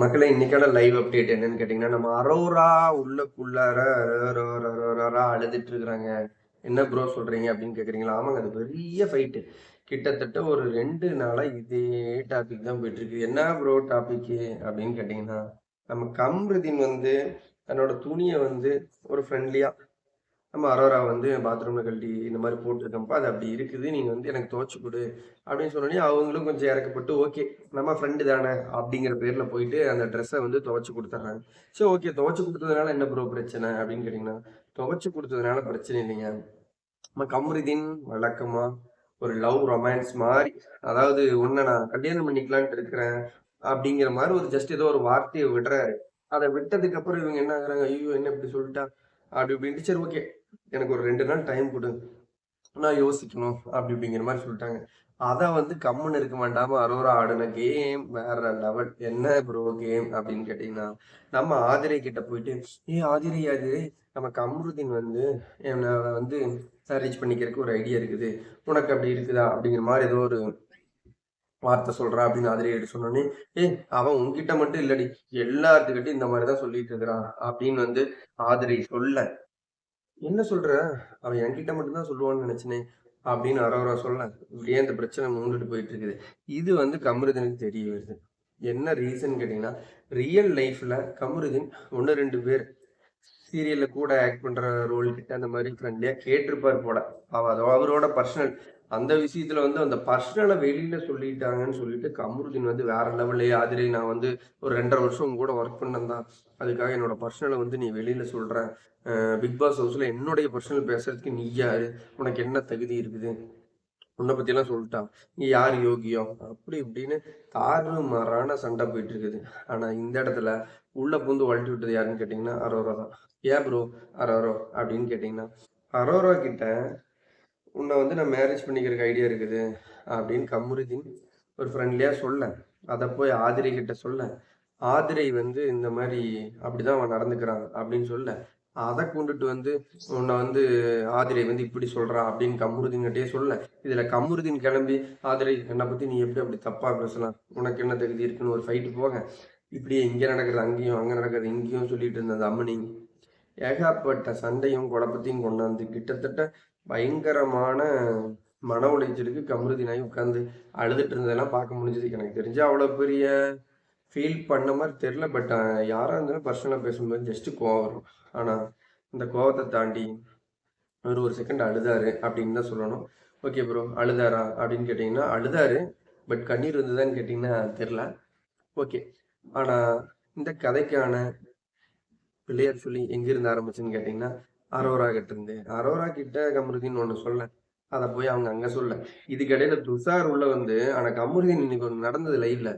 மக்களே இன்னைக்கான live update என்னன்னு கேட்டீங்கன்னா, நம்ம அரோரா உள்ளுக்குள்ளார அழுதுட்டு இருக்கிறாங்க. என்ன ப்ரோ சொல்றீங்க அப்படின்னு கேட்குறீங்களா? ஆமாங்க, அது பெரிய ஃபைட்டு. கிட்டத்தட்ட ஒரு 2 நாளா இதே டாபிக் தான் போயிட்டு இருக்கு. என்ன ப்ரோ டாபிக்கு அப்படின்னு கேட்டீங்கன்னா, நம்ம கம்ருதீன் வந்து தன்னோட துணிய வந்து ஒரு ஃப்ரெண்ட்லியா நம்ம அரோரா வந்து பாத்ரூம்ல கழட்டி இந்த மாதிரி போட்டிருக்கப்ப அது அப்படி இருக்குது, நீங்க வந்து எனக்கு துவைச்சு கொடு அப்படின்னு சொன்னோடனே அவங்களும் கொஞ்சம் இறக்கப்பட்டு ஓகே நம்ம ஃப்ரெண்டு தானே அப்படிங்கிற பேர்ல போயிட்டு அந்த ட்ரெஸ்ஸை வந்து துவைச்சு கொடுத்துட்றாங்க. சரி ஓகே, துவைச்சு கொடுத்ததுனால என்ன ப்ரோ பிரச்சனை அப்படின்னு கேட்டிங்கன்னா, துவைச்சு கொடுத்ததுனால பிரச்சனை இல்லைங்க. நம்ம கமருதீன் வழக்கமா ஒரு லவ் ரொமான்ஸ் மாதிரி, அதாவது உன்னை நான் கல்யாணம் பண்ணிக்கலான்ட்டு இருக்கிறேன் அப்படிங்கிற மாதிரி ஒரு ஜஸ்ட் ஏதோ ஒரு வார்த்தையை விடுறாரு. அதை விட்டதுக்கு அப்புறம் இவங்க என்ன ஆகுறாங்க, ஐயோ என்ன இப்படி சொல்லிட்டா அப்படி இப்படின்ட்டு, சரி ஓகே எனக்கு ஒரு 2 நாள் டைம் கொடு, நான் யோசிக்கணும் அப்படி இப்படிங்கிற மாதிரி சொல்லிட்டாங்க. அத வந்து கம்முன்னு இருக்க மாட்டாம அரோரா ஆடின கேம் வேற லெவல். என்ன ப்ரோ கேம் அப்படின்னு கேட்டீங்கன்னா, நம்ம ஆதிரை கிட்ட போயிட்டு, ஆதிரை ஆதிரை, நம்ம கம்ருதீன் வந்து என்னை வந்து ரீச் பண்ணிக்கிறதுக்கு ஒரு ஐடியா இருக்குது, உனக்கு அப்படி இருக்குதா அப்படிங்கிற மாதிரி ஏதோ ஒரு வார்த்தை சொல்றா அப்படின்னு ஆதிரை கிட்ட சொன்னோடனே, அவன் உன்கிட்ட மட்டும் இல்லடி, எல்லாத்துக்கிட்டையும் இந்த மாதிரிதான் சொல்லிட்டு இருக்கிறான் அப்படின்னு வந்து ஆதிரை சொல்ல, என்ன சொல்ற, அவன் என்கிட்ட மட்டும்தான் சொல்லுவான்னு நினைச்சனே அப்படின்னு அரோரா சொல்ல, இப்படியே இந்த பிரச்சனை மூண்டுட்டு போயிட்டு இருக்குது. இது வந்து கமருதனுக்கு தெரிய வருது. என்ன ரீசன் கேட்டீங்கன்னா, ரியல் லைஃப்ல கமருதீன் 1 2 பேர் சீரியல்ல கூட ஆக்ட் பண்ற ரோல் கிட்ட அந்த மாதிரி ஃப்ரெண்ட்லியா கேட்டிருப்பார் போல. அது அவரோட பர்சனல். அந்த விஷயத்துல வந்து அந்த பர்சனலை வெளியில சொல்லிட்டாங்கன்னு சொல்லிட்டு கமருதீன் வந்து வேற லெவல்லே, ஆதிரை நான் வந்து ஒரு 2.5 வருஷம் உங்க கூட ஒர்க் பண்ணேன் தான், அதுக்காக என்னோட பர்சனலை வந்து நீ வெளியில சொல்ற, பிக் பாஸ் ஹவுஸ்ல என்னுடைய பர்சனல் பேசுறதுக்கு நீ யாரு, உனக்கு என்ன தகுதி இருக்குது, உன்னை பத்தி எல்லாம் சொல்லிட்டான், நீ யார் யோகியோ அப்படி இப்படின்னு தாறு மாறான சண்டை போயிட்டு இருக்குது. ஆனா இந்த இடத்துல உள்ள பூந்து வளட்டி விட்டது யாருன்னு கேட்டீங்கன்னா அரோரா தான். ஏன் ப்ரோ அரோரா அப்படின்னு கேட்டீங்கன்னா, அரோரா கிட்ட உன்னை வந்து நான் மேரேஜ் பண்ணிக்கிறதுக்கு ஐடியா இருக்குது அப்படின்னு கமருதீன் ஒரு ஃப்ரெண்ட்லியா சொல்ல, அதை போய் ஆதிரை கிட்ட சொல்ல, ஆதிரை வந்து இந்த மாதிரி அப்படிதான் அவன் நடந்துக்கிறான் அப்படின்னு சொல்ல, அதை கொண்டுட்டு வந்து உன்னை வந்து ஆதிரை வந்து இப்படி சொல்றான் அப்படின்னு கமருதீன் கிட்டே சொல்ல, இதுல கமருதீன் கிளம்பி ஆதிரை என்னை பத்தி நீ எப்படி அப்படி தப்பா பேசலாம், உனக்கு என்ன தகுதி இருக்குன்னு ஒரு ஃபைட்டு போக, இப்படியே இங்க நடக்கிறது அங்கேயும் அங்க நடக்கிறது இங்கேயும் சொல்லிட்டு இருந்தது அம்மனி, ஏகப்பட்ட சண்டையும் குழப்பத்தையும் கொண்டாந்து கிட்டத்தட்ட பயங்கரமான மன உளைச்சலுக்கு கமருதீனாகி உட்காந்து அழுதுட்டு இருந்ததெல்லாம் பார்க்க முடிஞ்சது. எனக்கு தெரிஞ்சு அவ்வளோ பெரிய ஃபீல் பண்ண மாதிரி தெரில. பட் யாராக இருந்தாலும் பர்சனலாக பேசும்போது ஜஸ்ட்டு கோவம் வரும். ஆனால் இந்த கோவத்தை தாண்டி ஒரு செகண்ட் அழுதாரு அப்படின்னு தான் சொல்லணும். ஓகே ப்ரோ, அழுதாரா அப்படின்னு கேட்டிங்கன்னா அழுதாரு. பட் கண்ணீர் இருந்ததான்னு கேட்டிங்கன்னா தெரில. ஓகே. ஆனால் இந்த கதைக்கான பிள்ளையார் சொல்லி எங்கிருந்து ஆரம்பிச்சுன்னு கேட்டிங்கன்னா, அரோரா கிட்ட இருந்து. அரோரா கிட்ட கமருதீன் ஒன்று சொல்ல, அதை போய் அவங்க அங்கே சொல்ல. இதுக்கிடையில துஷார் உள்ள வந்து, ஆனால் கமருதீன் இன்னைக்கு ஒன்று நடந்தது லைவ்ல.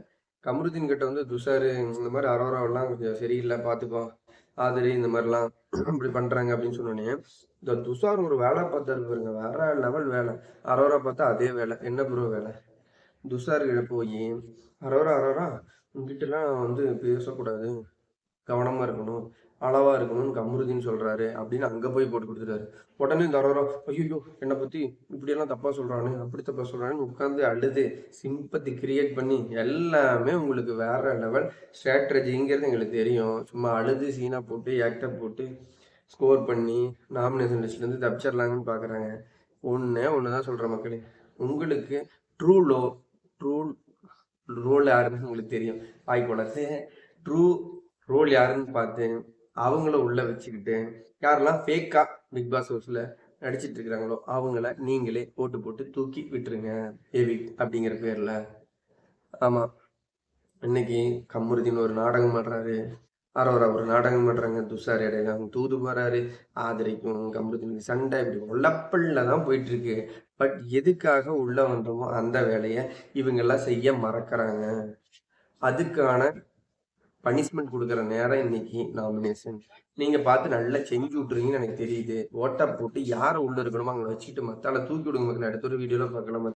கமருதீன் கிட்ட வந்து துஷார் இந்த மாதிரி அரோராவெல்லாம் கொஞ்சம் சரியில்லை பார்த்துக்கோ, ஆதிரி இந்த மாதிரிலாம் இப்படி பண்ணுறாங்க அப்படின்னு சொன்னோன்னே, இந்த துஷார் ஒரு வேலை பார்த்தாரு பாருங்க, வேற லெவல் வேலை. அரோரா பார்த்தா அதே வேலை. என்ன ப்ரோ வேலை? துஷார் கிட்ட போய், அரோரா அரோரா உங்ககிட்டலாம் வந்து பேசக்கூடாது, கவனமா இருக்கணும், அளவா இருக்கணும்னு கமருதீன் சொல்றாரு அப்படின்னு அங்க போய் போட்டு கொடுத்துட்டாரு. உடனே இந்த அரோரா, ஐயோ என்னை பத்தி இப்படியெல்லாம் தப்பா சொல்றானு அப்படி தப்பா சொல்றான்னு உட்காந்து அழுது சிம்பத்தி கிரியேட் பண்ணி, எல்லாமே உங்களுக்கு வேற லெவல் ஸ்ட்ராட்டஜிங்கிறது எங்களுக்கு தெரியும். சும்மா அழுது சீனா போட்டு ஆக்டர் போட்டு ஸ்கோர் பண்ணி நாமினேஷன் லிஸ்ட்ல இருந்து தப்பிச்சிடலாங்கன்னு பாக்குறாங்க. ஒன்னே ஒண்ணுதான் சொல்றேன் மக்களே, உங்களுக்கு ட்ரூ லோ ட்ரூ ரோல் யாருன்னு உங்களுக்கு தெரியும். வாய்க்குளத்து ட்ரூ ரோல் யாருன்னு பார்த்து அவங்கள உள்ள வச்சுக்கிட்டு, யாரெல்லாம் ஃபேக்கா பிக் பாஸ் ஹவுஸ்ல நடிச்சிட்டு இருக்கிறாங்களோ அவங்கள நீங்களே போட்டு போட்டு தூக்கி விட்டுருங்க, எவிக்ட் அப்படிங்கிற பேர்ல. ஆமா, இன்னைக்கு கமருதீன் ஒரு நாடகம் ஆடுறாரு, அரோரா ஒரு நாடகம் ஆடுறாங்க, துஷார் இடையில அவங்க தூது போறாரு, ஆதிரைக்கும் கமருதீனுக்கு சண்டை, இப்படி உழப்பல்ல தான் போயிட்டு இருக்கு. பட் எதுக்காக உள்ள வந்தோமோ அந்த வேலையை இவங்க எல்லாம் செய்ய மறக்கறாங்க. அதுக்கான பனிஷ்மெண்ட் கொடுக்குற நேரம் இன்னைக்கு நாமினேஷன். நீங்க பார்த்து நல்லா செஞ்சு விட்டுருவீங்கன்னு எனக்கு தெரியுது. ஓட்டா போட்டு யாரை உள்ள இருக்கணுமோ அங்கே வச்சுட்டு மத்தால தூக்கி விடுங்க மக்கள். அடுத்த ஒரு வீடியோல பார்க்கலாம்.